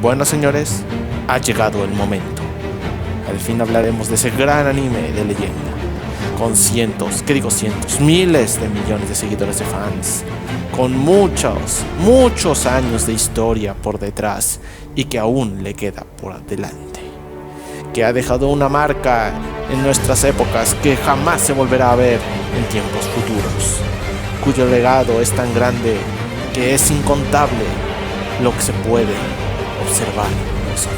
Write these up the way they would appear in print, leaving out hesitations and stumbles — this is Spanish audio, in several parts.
Bueno, señores, ha llegado el momento. Al fin hablaremos de ese gran anime de leyenda, con miles de millones de seguidores de fans, con muchos años de historia por detrás y que aún le queda por delante, que ha dejado una marca en nuestras épocas que jamás se volverá a ver en tiempos futuros, cuyo legado es tan grande que es incontable lo que se puede observar en el horizonte.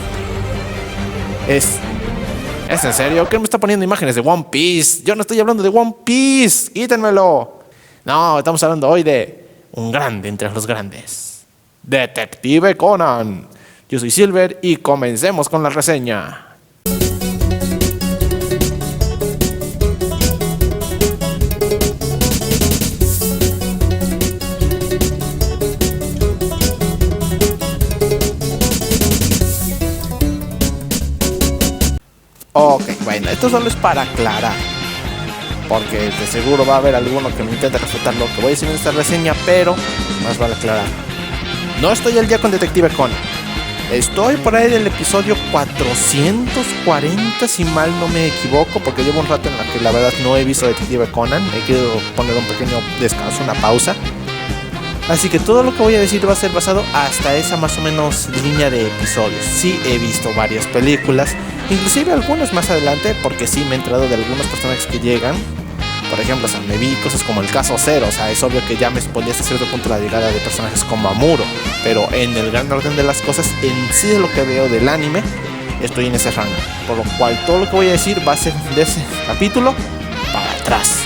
¿Es en serio? ¿Qué me está poniendo imágenes de One Piece? Yo no estoy hablando de One Piece, quítenmelo. No, estamos hablando hoy de un grande entre los grandes, Detective Conan. Yo soy Silver y comencemos con la reseña. Ok, bueno, esto solo es para aclarar, porque de seguro va a haber alguno que me intente refutar lo que voy a decir en esta reseña, pero más vale aclarar. No estoy al día con Detective Conan. Estoy por ahí del episodio 440, si mal no me equivoco, porque llevo un rato en la que la verdad no he visto Detective Conan. He querido poner un pequeño descanso, una pausa. Así que todo lo que voy a decir va a ser basado hasta esa más o menos línea de episodios. Sí he visto varias películas, inclusive algunas más adelante, porque sí me he enterado de algunos personajes que llegan. Por ejemplo, o sea, me vi cosas como el caso Zero, o sea, es obvio que ya me spoilé hasta cierto punto la llegada de personajes como Amuro, pero en el gran orden de las cosas, en sí de lo que veo del anime, estoy en ese rango. Por lo cual todo lo que voy a decir va a ser de ese capítulo para atrás.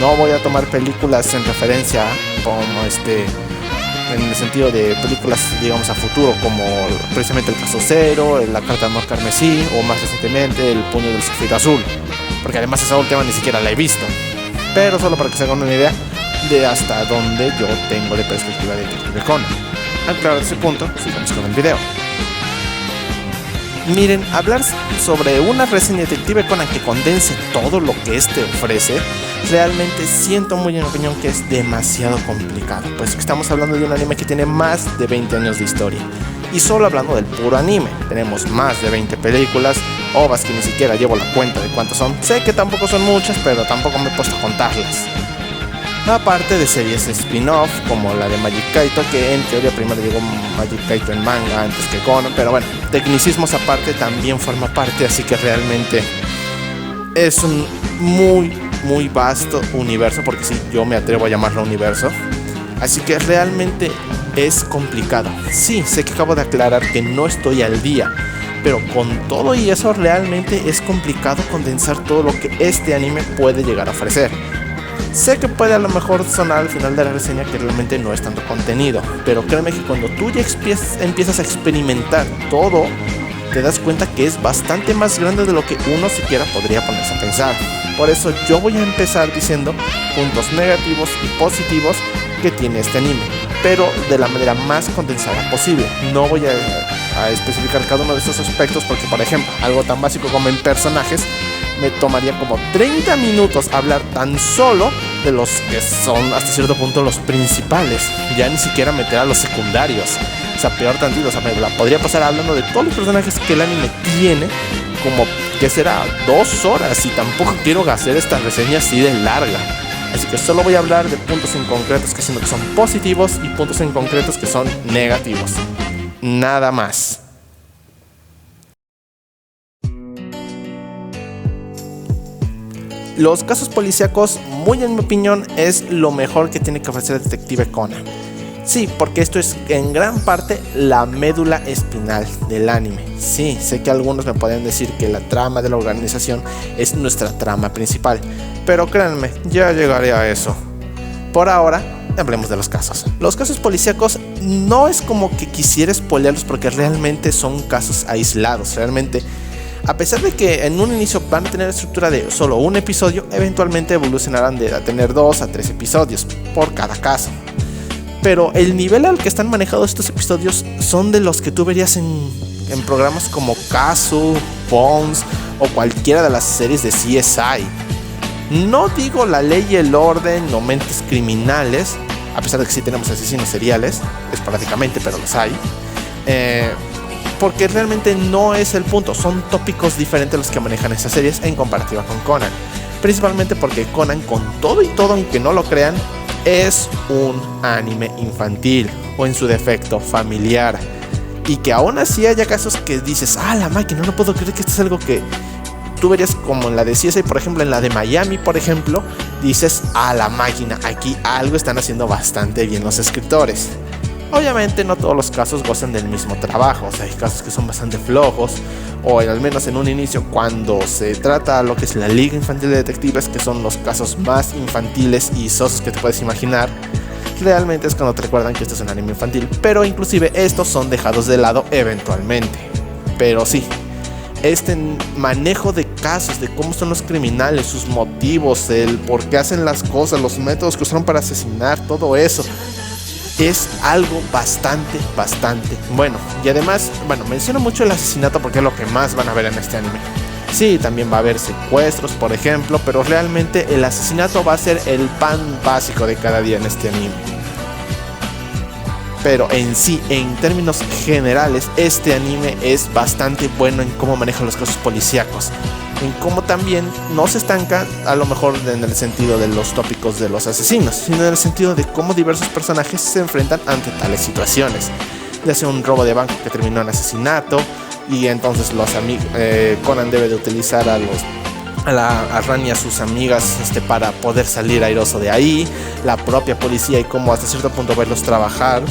No voy a tomar películas en referencia como en el sentido de películas, digamos, a futuro, como precisamente el caso Zero, la carta de amor carmesí, o más recientemente el puño del zafiro azul, porque además esa última ni siquiera la he visto, pero solo para que se hagan una idea de hasta dónde yo tengo de perspectiva de Detective Conan. Aclarado ese punto, sigamos con el video. Miren, hablar sobre una reseña de Detective Conan que condense todo lo que este ofrece, realmente siento muy en mi opinión que es demasiado complicado, pues estamos hablando de un anime que tiene más de 20 años de historia. Y solo hablando del puro anime, tenemos más de 20 películas, ovas que ni siquiera llevo la cuenta de cuántas son. Sé que tampoco son muchas, pero tampoco me he puesto a contarlas. Aparte de series spin-off como la de Magic Kaito, que en teoría primero llegó Magic Kaito en manga antes que Conan, pero bueno, tecnicismos aparte, también forma parte, así que realmente es un muy vasto universo, porque sí, yo me atrevo a llamarlo universo, así que realmente es complicado. Sí, sé que acabo de aclarar que no estoy al día, pero con todo y eso realmente es complicado condensar todo lo que este anime puede llegar a ofrecer. Sé que puede a lo mejor sonar al final de la reseña que realmente no es tanto contenido, pero créeme que cuando tú ya empiezas a experimentar todo, te das cuenta que es bastante más grande de lo que uno siquiera podría ponerse a pensar. Por eso yo voy a empezar diciendo puntos negativos y positivos que tiene este anime, pero de la manera más condensada posible. No voy a especificar cada uno de estos aspectos porque, por ejemplo, algo tan básico como en personajes, me tomaría como 30 minutos hablar tan solo de los que son hasta cierto punto los principales, ya ni siquiera meter a los secundarios. O sea, peor tantito, o sea, me la podría pasar hablando de todos los personajes que el anime tiene, como que será 2 horas, y tampoco quiero hacer esta reseña así de larga. Así que solo voy a hablar de puntos en concretos que siento que son positivos y puntos en concretos que son negativos. Nada más. Los casos policíacos, muy en mi opinión, es lo mejor que tiene que ofrecer Detective Conan. Sí, porque esto es en gran parte la médula espinal del anime. Sí, sé que algunos me pueden decir que la trama de la organización es nuestra trama principal, pero créanme, ya llegaré a eso. Por ahora, hablemos de los casos. Los casos policíacos no es como que quisiera spoilearlos porque realmente son casos aislados. Realmente, a pesar de que en un inicio van a tener estructura de solo un episodio, eventualmente evolucionarán de a tener 2 a 3 episodios por cada caso. Pero el nivel al que están manejados estos episodios son de los que tú verías en programas como Casu, Bones o cualquiera de las series de CSI. No digo La Ley y el Orden o Mentes Criminales, a pesar de que sí tenemos asesinos seriales, esporádicamente, pero los hay. porque realmente no es el punto, son tópicos diferentes los que manejan esas series en comparativa con Conan. Principalmente porque Conan, con todo y todo, aunque no lo crean, es un anime infantil o en su defecto familiar. Y que aún así haya casos que dices, la máquina, no puedo creer que esto es algo que tú verías como en la de CSI, por ejemplo, en la de Miami, por ejemplo, dices, la máquina, aquí algo están haciendo bastante bien los escritores. Obviamente no todos los casos gozan del mismo trabajo, o sea, hay casos que son bastante flojos, o al menos en un inicio cuando se trata lo que es la Liga Infantil de Detectives, que son los casos más infantiles y sosos que te puedes imaginar, realmente es cuando te recuerdan que esto es un anime infantil, pero inclusive estos son dejados de lado eventualmente. Pero sí, este manejo de casos, de cómo son los criminales, sus motivos, el por qué hacen las cosas, los métodos que usaron para asesinar, todo eso es algo bastante bueno. Y además, menciono mucho el asesinato porque es lo que más van a ver en este anime. Sí, también va a haber secuestros, por ejemplo, pero realmente el asesinato va a ser el pan básico de cada día en este anime. Pero en sí, en términos generales, este anime es bastante bueno en cómo maneja los casos policíacos, en cómo también no se estanca a lo mejor en el sentido de los tópicos de los asesinos, sino en el sentido de cómo diversos personajes se enfrentan ante tales situaciones, ya sea un robo de banco que terminó en asesinato, y entonces Conan debe de utilizar a Ran y a sus amigas para poder salir airoso de ahí, la propia policía y cómo hasta cierto punto verlos trabajar.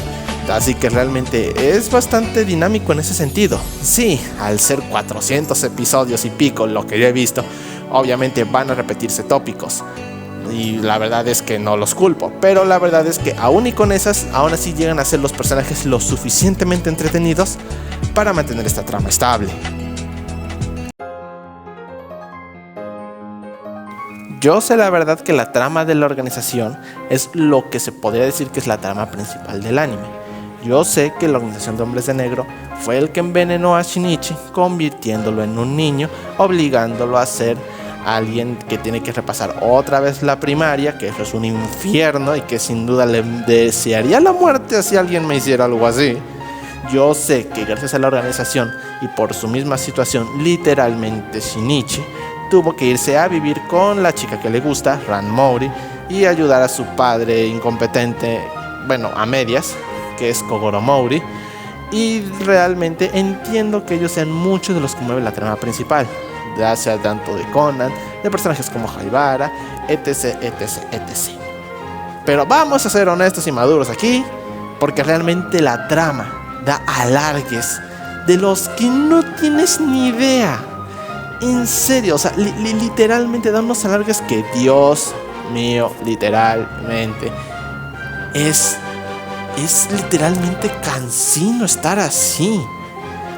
Así que realmente es bastante dinámico en ese sentido. Sí, al ser 400 episodios y pico lo que yo he visto, obviamente van a repetirse tópicos, y la verdad es que no los culpo, pero la verdad es que aún y con esas, aún así llegan a ser los personajes lo suficientemente entretenidos para mantener esta trama estable. Yo sé la verdad que la trama de la organización es lo que se podría decir que es la trama principal del anime. Yo sé que la organización de hombres de negro fue el que envenenó a Shinichi, convirtiéndolo en un niño, obligándolo a ser alguien que tiene que repasar otra vez la primaria, que eso es un infierno y que sin duda le desearía la muerte si alguien me hiciera algo así. Yo sé que gracias a la organización y por su misma situación, literalmente Shinichi tuvo que irse a vivir con la chica que le gusta, Ran Mouri, y ayudar a su padre incompetente, a medias, que es Kogoro Mouri. Y realmente entiendo que ellos sean muchos de los que mueven la trama principal, ya sea tanto de Conan, de personajes como Haibara, etc. Pero vamos a ser honestos y maduros aquí, porque realmente la trama da alargues de los que no tienes ni idea. En serio, o sea, literalmente da unos alargues que, Dios mío, literalmente es literalmente cansino estar así.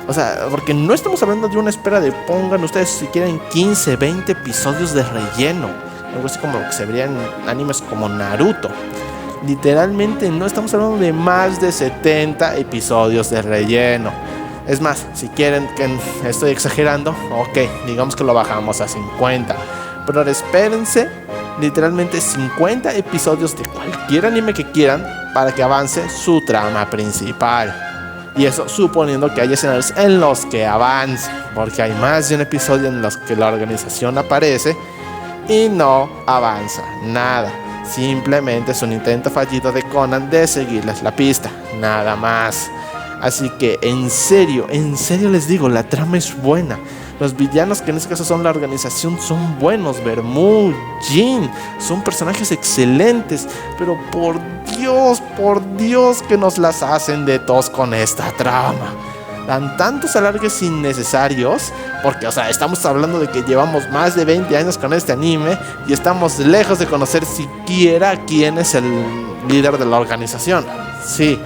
O sea, porque no estamos hablando de una espera de pongan ustedes si quieren 15, 20 episodios de relleno, algo así como lo que se vería en animes como Naruto. Literalmente no estamos hablando de más de 70 episodios de relleno. Es más, si quieren que estoy exagerando, ok, digamos que lo bajamos a 50. Pero ahora espérense literalmente 50 episodios de cualquier anime que quieran para que avance su trama principal. Y eso suponiendo que hay escenarios en los que avance, porque hay más de un episodio en los que la organización aparece y no avanza nada. Simplemente es un intento fallido de Conan de seguirles la pista, nada más. Así que en serio les digo, la trama es buena. Los villanos, que en este caso son la organización, son buenos. Vermouth, Jin, son personajes excelentes. Pero por Dios que nos las hacen de tos con esta trama. Dan tantos alargues innecesarios, porque, o sea, estamos hablando de que llevamos más de 20 años con este anime y estamos lejos de conocer siquiera quién es el líder de la organización. Sí,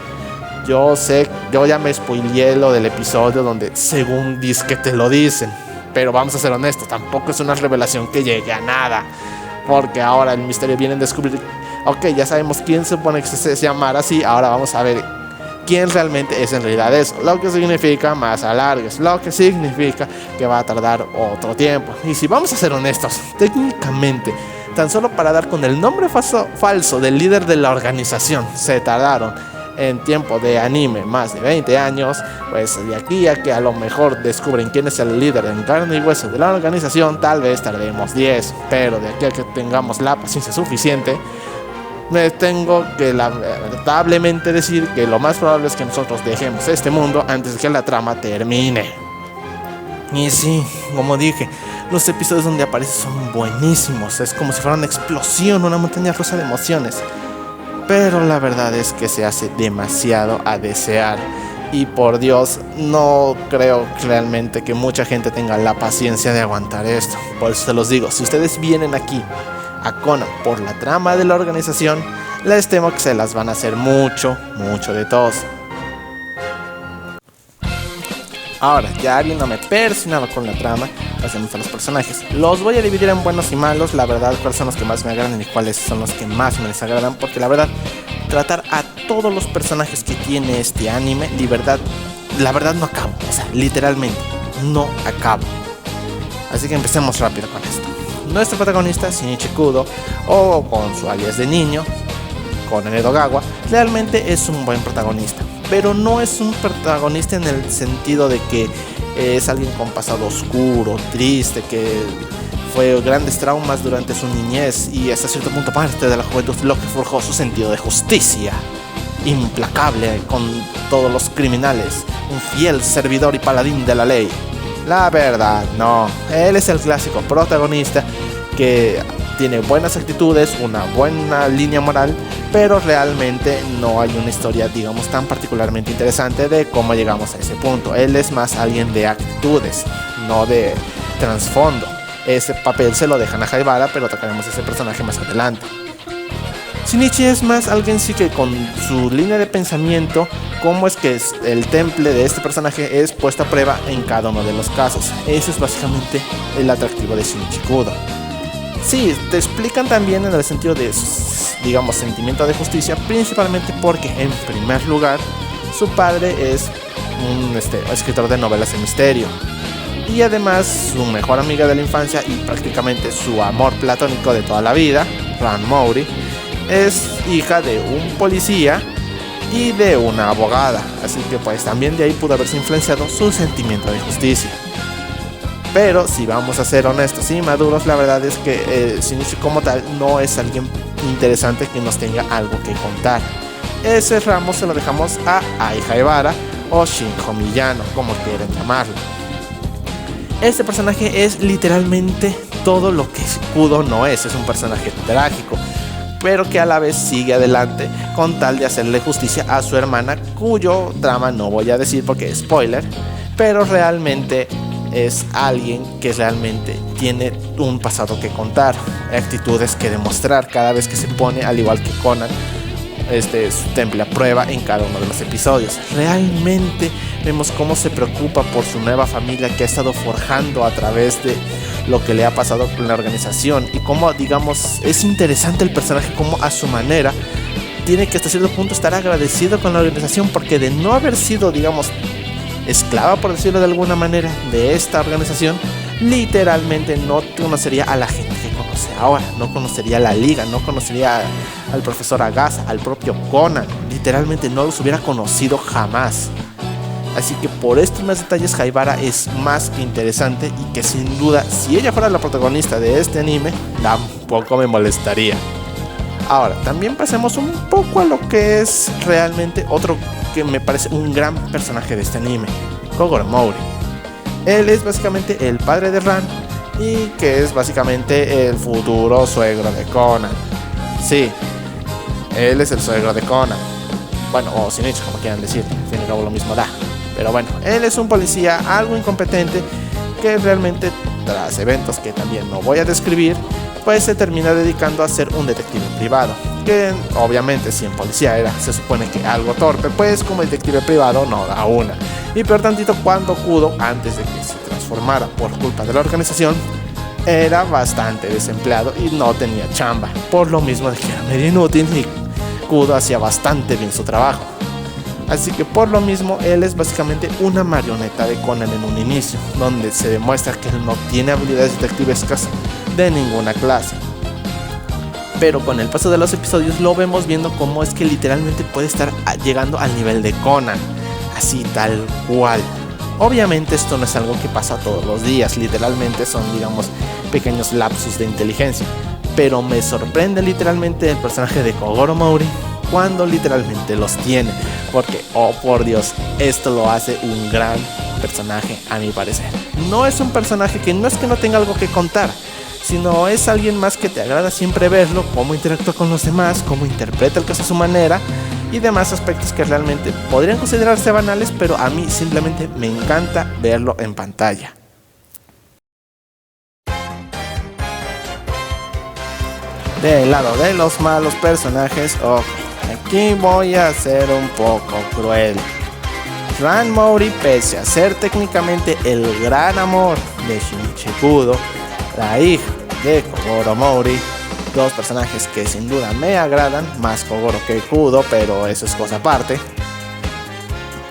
yo sé, yo ya me spoileé lo del episodio donde según disque te lo dicen, pero vamos a ser honestos, tampoco es una revelación que llegue a nada, porque ahora el misterio viene a descubrir, ok, ya sabemos quién se supone que se llama así, ahora vamos a ver quién realmente es en realidad eso, lo que significa más alargues, lo que significa que va a tardar otro tiempo. Y si vamos a ser honestos, técnicamente, tan solo para dar con el nombre falso del líder de la organización, se tardaron en tiempo de anime más de 20 años, pues de aquí a que a lo mejor descubren quién es el líder en carne y hueso de la organización, tal vez tardemos 10, pero de aquí a que tengamos la paciencia suficiente, me tengo que lamentablemente decir que lo más probable es que nosotros dejemos este mundo antes de que la trama termine. Y sí, como dije, los episodios donde aparece son buenísimos, es como si fuera una explosión, una montaña rusa de emociones. Pero la verdad es que se hace demasiado a desear. Y por Dios, no creo realmente que mucha gente tenga la paciencia de aguantar esto. Por eso se los digo, si ustedes vienen aquí a Conan por la trama de la organización, les temo que se las van a hacer mucho de tos. Ahora, ya habiéndome persinado con la trama, pasemos a los personajes. Los voy a dividir en buenos y malos, la verdad, cuáles son los que más me agradan y cuáles son los que más me desagradan, porque la verdad, tratar a todos los personajes que tiene este anime, la verdad no acabo, o sea, literalmente, no acabo. Así que empecemos rápido con esto. Nuestro protagonista, Shinichi Kudo, o con su alias de niño, Conan Edogawa, realmente es un buen protagonista. Pero no es un protagonista en el sentido de que es alguien con pasado oscuro, triste, que fue grandes traumas durante su niñez y hasta cierto punto parte de la juventud, lo que forjó su sentido de justicia implacable con todos los criminales, un fiel servidor y paladín de la ley. La verdad, no, él es el clásico protagonista que tiene buenas actitudes, una buena línea moral, pero realmente no hay una historia, digamos, tan particularmente interesante de cómo llegamos a ese punto. Él es más alguien de actitudes, no de trasfondo. Ese papel se lo dejan a Haibara, pero tocaremos ese personaje más adelante. Shinichi es más alguien sí que con su línea de pensamiento, cómo es que el temple de este personaje es puesto a prueba en cada uno de los casos. Eso es básicamente el atractivo de Shinichi Kudo. Sí, te explican también en el sentido de, digamos, sentimiento de justicia, principalmente porque, en primer lugar, su padre es un escritor de novelas de misterio. Y además, su mejor amiga de la infancia y prácticamente su amor platónico de toda la vida, Ran Mouri, es hija de un policía y de una abogada. Así que pues también de ahí pudo haberse influenciado su sentimiento de justicia. Pero si vamos a ser honestos y maduros, la verdad es que Shinichi como tal no es alguien interesante que nos tenga algo que contar. Ese ramo se lo dejamos a Ai Haibara o Shinjo Miyano, como quieran llamarlo. Este personaje es literalmente todo lo que Kudo no es un personaje trágico, pero que a la vez sigue adelante con tal de hacerle justicia a su hermana, cuyo drama no voy a decir porque es spoiler, pero realmente es alguien que realmente tiene un pasado que contar, actitudes que demostrar cada vez que se pone, al igual que Conan, su temple a prueba en cada uno de los episodios. Realmente vemos cómo se preocupa por su nueva familia que ha estado forjando a través de lo que le ha pasado con la organización, y cómo, digamos, es interesante el personaje, como a su manera tiene que hasta cierto punto estar agradecido con la organización, porque de no haber sido, digamos, esclava, por decirlo de alguna manera, de esta organización, literalmente no conocería a la gente que conoce ahora, no conocería a la liga, no conocería al profesor Agasa, al propio Conan, literalmente no los hubiera conocido jamás. Así que por estos más detalles, Haibara es más que interesante, y que sin duda, si ella fuera la protagonista de este anime, tampoco me molestaría. Ahora, también pasemos un poco a lo que es realmente otro que me parece un gran personaje de este anime, Kogoro Mouri. Él es básicamente el padre de Ran, y que es básicamente el futuro suegro de Conan. Sí, él es el suegro de Conan. Bueno, o Shinichi, como quieran decir, al fin y al cabo lo mismo da. Pero bueno, él es un policía algo incompetente que realmente, tras eventos que también no voy a describir, pues se termina dedicando a ser un detective privado, que obviamente si en policía se supone que algo torpe, pues como detective privado no da una. Y peor tantito cuando Kudo, antes de que se transformara por culpa de la organización, era bastante desempleado y no tenía chamba, por lo mismo de que era medio inútil y Kudo hacía bastante bien su trabajo. Así que por lo mismo él es básicamente una marioneta de Conan en un inicio, donde se demuestra que él no tiene habilidades detectivescas de ninguna clase. Pero con el paso de los episodios lo vemos viendo cómo es que literalmente puede estar llegando al nivel de Conan, así tal cual. Obviamente esto no es algo que pasa todos los días, literalmente son, digamos, pequeños lapsus de inteligencia. Pero me sorprende literalmente el personaje de Kogoro Mori cuando literalmente los tiene, porque, oh por Dios, esto lo hace un gran personaje a mi parecer. No es un personaje que no es que no tenga algo que contar, sino es alguien más que te agrada siempre verlo, cómo interactúa con los demás, cómo interpreta el caso a su manera y demás aspectos que realmente podrían considerarse banales, pero a mí simplemente me encanta verlo en pantalla. Del lado de los malos personajes, aquí voy a ser un poco cruel. Ran Mori, pese a ser técnicamente el gran amor de Shinichi Kudo, la hija de Kogoro Mori, dos personajes que sin duda me agradan, más Kogoro que Kudo, pero eso es cosa aparte.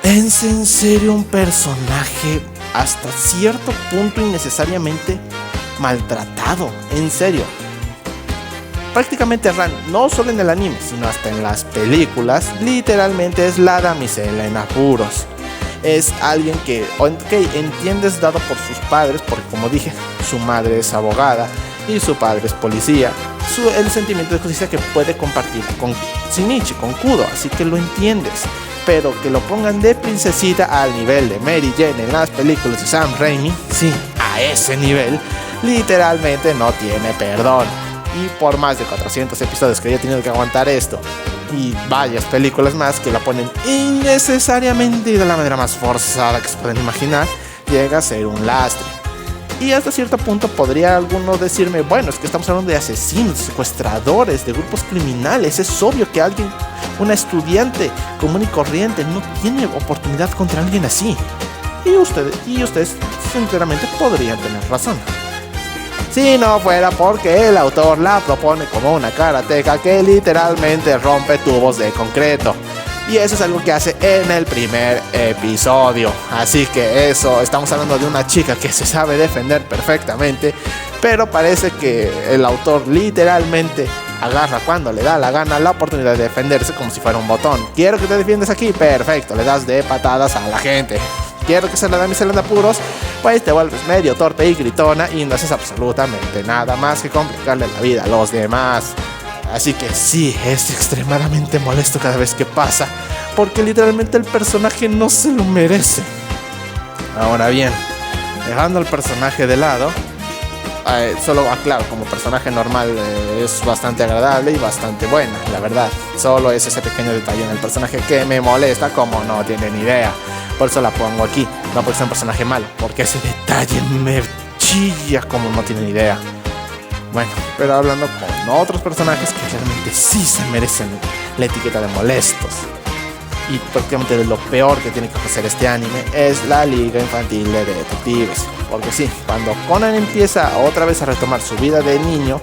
Es en serio un personaje hasta cierto punto innecesariamente maltratado, en serio. Prácticamente Ran, no solo en el anime, sino hasta en las películas, literalmente es la damisela en apuros. Es alguien que, entiendes dado por sus padres, porque como dije, su madre es abogada y su padre es policía, el sentimiento de justicia que puede compartir con Shinichi, con Kudo, así que lo entiendes. Pero que lo pongan de princesita al nivel de Mary Jane en las películas de Sam Raimi, sí, a ese nivel, literalmente no tiene perdón. Y por más de 400 episodios que haya tenido que aguantar esto y varias películas más que la ponen innecesariamente y de la manera más forzada que se pueden imaginar, llega a ser un lastre. Y hasta cierto punto podría alguno decirme, bueno, es que estamos hablando de asesinos, secuestradores, de grupos criminales, es obvio que alguien, una estudiante común y corriente, no tiene oportunidad contra alguien así. Y ustedes sinceramente podrían tener razón. Si no fuera porque el autor la propone como una karateca que literalmente rompe tubos de concreto. Y eso es algo que hace en el primer episodio. Así que eso, estamos hablando de una chica que se sabe defender perfectamente, pero parece que el autor literalmente agarra cuando le da la gana la oportunidad de defenderse como si fuera un botón. Quiero que te defiendas aquí, perfecto, le das de patadas a la gente. Quiero que se la damisela en apuros, pues te vuelves medio torpe y gritona y no haces absolutamente nada más que complicarle la vida a los demás. Así que sí, es extremadamente molesto cada vez que pasa, porque literalmente el personaje no se lo merece. Ahora bien, dejando al personaje de lado, solo aclaro, como personaje normal es bastante agradable y bastante buena, la verdad. Solo es ese pequeño detalle en el personaje que me molesta como no tienen idea. Por eso la pongo aquí, no porque sea un personaje malo, porque ese detalle me chilla como no tienen idea. Bueno, pero hablando con otros personajes que realmente sí se merecen la etiqueta de molestos. Y prácticamente de lo peor que tiene que ofrecer este anime es la Liga Infantil de Detectives. Porque sí, cuando Conan empieza otra vez a retomar su vida de niño,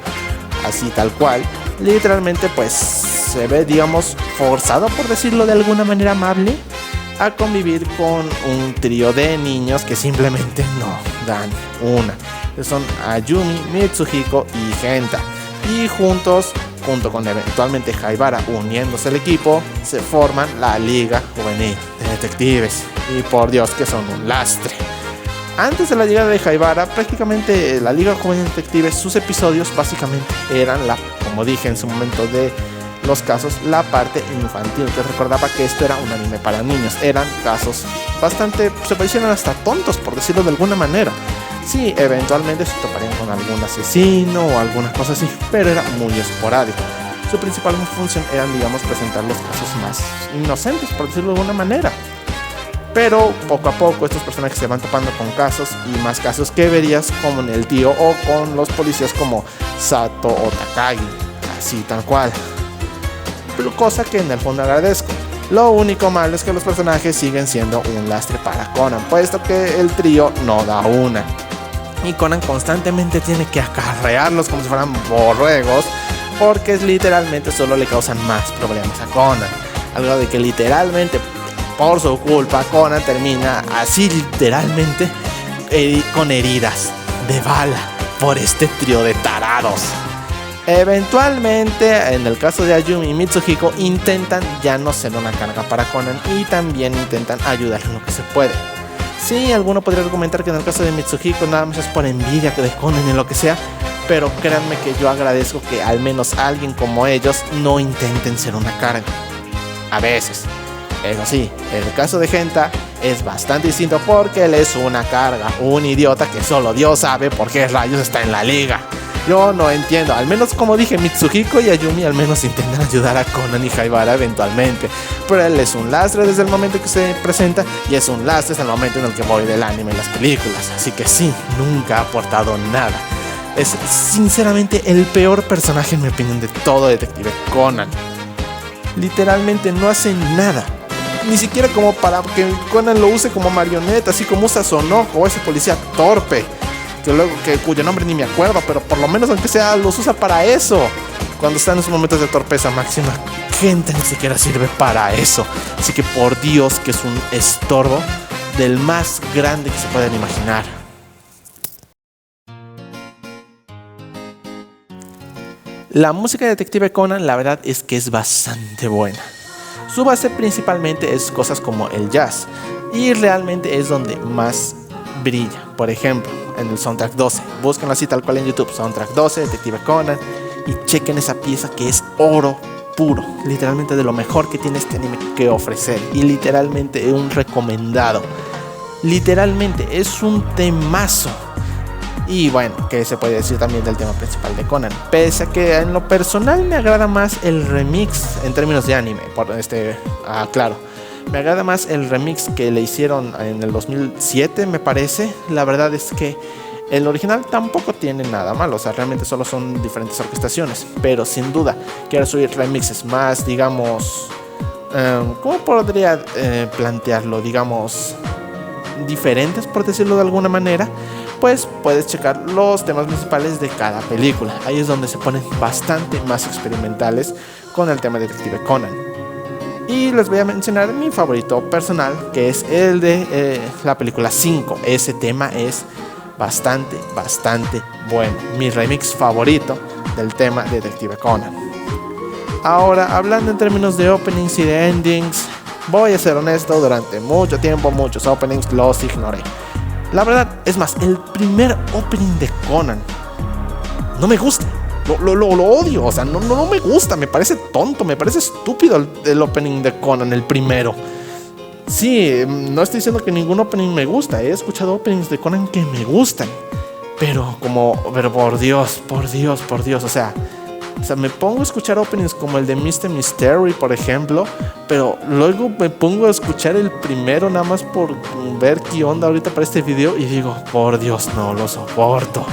así tal cual, literalmente pues se ve, digamos, forzado, por decirlo de alguna manera amable, a convivir con un trío de niños que simplemente no dan una. Son Ayumi, Mitsuhiko y Genta. Y junto con eventualmente Haibara uniéndose al equipo, se forman la Liga Juvenil de Detectives. Y por Dios que son un lastre. Antes de la llegada de Haibara, prácticamente la Liga Juvenil de Detectives, sus episodios básicamente eran como dije en su momento de los casos, la parte infantil, que recordaba que esto era un anime para niños. Eran casos bastante, se parecían hasta tontos, por decirlo de alguna manera. Sí, eventualmente se toparían con algún asesino o alguna cosa así, pero era muy esporádico. Su principal función era, digamos, presentar los casos más inocentes, por decirlo de alguna manera. Pero poco a poco estos personajes se van topando con casos y más casos que verías como en el tío o con los policías como Sato o Takagi, así tal cual. Cosa que en el fondo agradezco. Lo único malo es que los personajes siguen siendo un lastre para Conan, puesto que el trío no da una. Y Conan constantemente tiene que acarrearlos como si fueran borregos, porque literalmente solo le causan más problemas a Conan. Algo de que literalmente por su culpa Conan termina así literalmente con heridas de bala por este trío de tarados. Eventualmente, en el caso de Ayumi y Mitsuhiko, intentan ya no ser una carga para Conan y también intentan ayudar en lo que se puede. Sí, alguno podría argumentar que en el caso de Mitsuhiko nada más es por envidia de Conan y lo que sea, pero créanme que yo agradezco que al menos alguien como ellos no intenten ser una carga. A veces. Eso sí, el caso de Genta es bastante distinto porque él es una carga, un idiota que solo Dios sabe por qué rayos está en la liga. Yo no entiendo, al menos como dije, Mitsuhiko y Ayumi al menos intentan ayudar a Conan y Haibara eventualmente, pero él es un lastre desde el momento que se presenta y es un lastre hasta el momento en el que voy del anime en las películas, así que sí, nunca ha aportado nada. Es sinceramente el peor personaje en mi opinión de todo Detective Conan. Literalmente no hace nada. Ni siquiera como para que Conan lo use como marioneta, así como usa Sonoko o ese policía torpe, cuyo nombre ni me acuerdo, pero por lo menos aunque sea los usa para eso. Cuando están en sus momentos de torpeza máxima, Genta ni siquiera sirve para eso. Así que por Dios que es un estorbo del más grande que se puedan imaginar. La música de Detective Conan, la verdad es que es bastante buena. Su base principalmente es cosas como el jazz, y realmente es donde más brilla. Por ejemplo, en el soundtrack 12, búsquenlo así tal cual en YouTube, soundtrack 12, Detective Conan, y chequen esa pieza que es oro puro, literalmente de lo mejor que tiene este anime que ofrecer, y literalmente es un recomendado. Literalmente es un temazo. Y bueno, que se puede decir también del tema principal de Conan, pese a que en lo personal me agrada más el remix en términos de anime, claro, me agrada más el remix que le hicieron en el 2007 me parece. La verdad es que el original tampoco tiene nada malo, o sea, realmente solo son diferentes orquestaciones, pero sin duda quiero subir remixes más, digamos, ¿cómo podría plantearlo? Digamos, diferentes, por decirlo de alguna manera. Pues puedes checar los temas principales de cada película. Ahí es donde se ponen bastante más experimentales con el tema de Detective Conan. Y les voy a mencionar mi favorito personal, que es el de la película 5. Ese tema es bastante bueno. Mi remix favorito del tema de Detective Conan. Ahora, hablando en términos de openings y de endings, voy a ser honesto, durante mucho tiempo muchos openings los ignoré. La verdad, es más, el primer opening de Conan no me gusta, lo odio, o sea, no me gusta, me parece tonto, me parece estúpido el opening de Conan, el primero. Sí, no estoy diciendo que ningún opening me gusta, he escuchado openings de Conan que me gustan, pero por Dios, o sea, me pongo a escuchar openings como el de Mr. Mystery, por ejemplo, pero luego me pongo a escuchar el primero nada más por ver qué onda ahorita para este video y digo, por Dios, no lo soporto.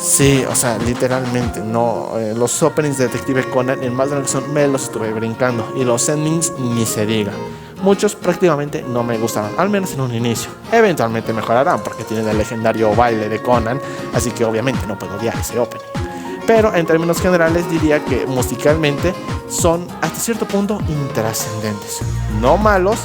Sí, o sea, literalmente no. Los openings de Detective Conan en más de una ocasión me los estuve brincando, y los endings ni se diga. Muchos prácticamente no me gustaron, al menos en un inicio. Eventualmente mejorarán porque tienen el legendario baile de Conan, así que obviamente no puedo odiar ese opening. Pero en términos generales diría que musicalmente son hasta cierto punto intrascendentes. No malos,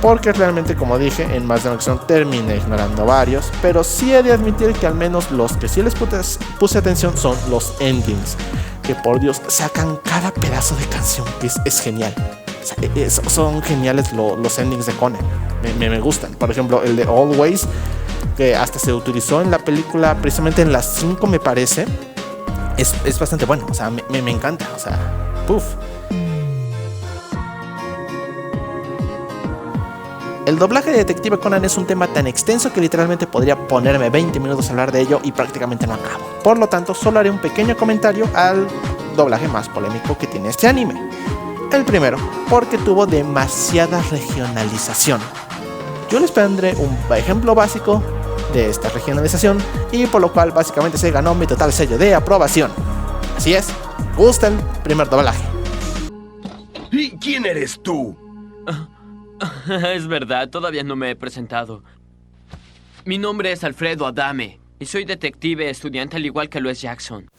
porque realmente, como dije, en más de una ocasión terminé ignorando varios, pero sí he de admitir que al menos los que sí les puse atención son los endings, que por Dios sacan cada pedazo de canción, que es genial. O sea, son geniales los endings de Conan, me gustan. Por ejemplo, el de Always, que hasta se utilizó en la película, precisamente en las 5 me parece. Es bastante bueno, o sea, me encanta, o sea, puff. El doblaje de Detective Conan es un tema tan extenso que literalmente podría ponerme 20 minutos a hablar de ello y prácticamente no acabo. Por lo tanto, solo haré un pequeño comentario al doblaje más polémico que tiene este anime. El primero, porque tuvo demasiada regionalización. Yo les pondré un ejemplo básico de esta regionalización, y por lo cual básicamente se ganó mi total sello de aprobación. Así es, gusta el primer doblaje. ¿Y quién eres tú? Es verdad, todavía no me he presentado. Mi nombre es Alfredo Adame y soy detective estudiante al igual que lo es Jackson.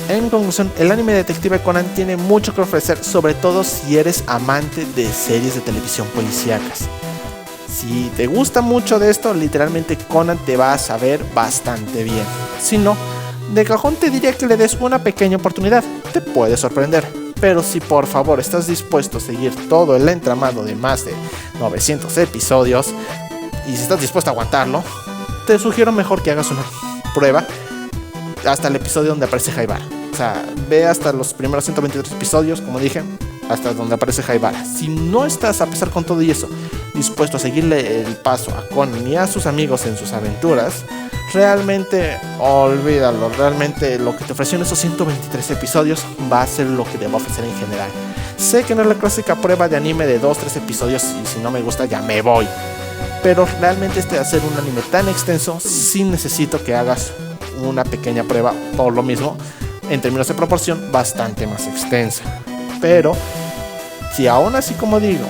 En conclusión, el anime Detective Conan tiene mucho que ofrecer, sobre todo si eres amante de series de televisión policíacas. Si te gusta mucho de esto, literalmente Conan te va a saber bastante bien. Si no, De cajón te diría que le des una pequeña oportunidad, te puede sorprender. Pero si por favor estás dispuesto a seguir todo el entramado de más de 900 episodios, y si estás dispuesto a aguantarlo, te sugiero mejor que hagas una prueba hasta el episodio donde aparece Haibara. O sea, ve hasta los primeros 123 episodios, como dije, hasta donde aparece Haibara. Si no estás, a pesar con todo y eso, dispuesto a seguirle el paso a Conan y a sus amigos en sus aventuras, realmente olvídalo. Realmente lo que te ofreció en esos 123 episodios va a ser lo que te va a ofrecer en general. Sé que no es la clásica prueba de anime de 2-3 episodios y si no me gusta ya me voy. Pero realmente hacer un anime tan extenso, sí necesito que hagas una pequeña prueba, por lo mismo, en términos de proporción, bastante más extensa. Pero si aún así, como digo,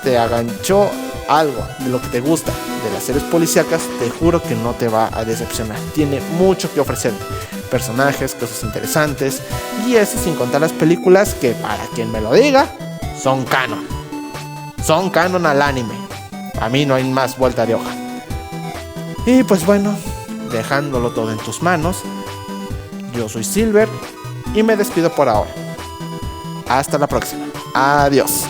te aganchó algo de lo que te gusta de las series policíacas, te juro que no te va a decepcionar. Tiene mucho que ofrecer, personajes, cosas interesantes, y eso sin contar las películas que, para quien me lo diga, son canon al anime. A mí no hay más vuelta de hoja. Y pues bueno, dejándolo todo en tus manos, yo soy Silver y me despido por ahora. Hasta la próxima. Adiós.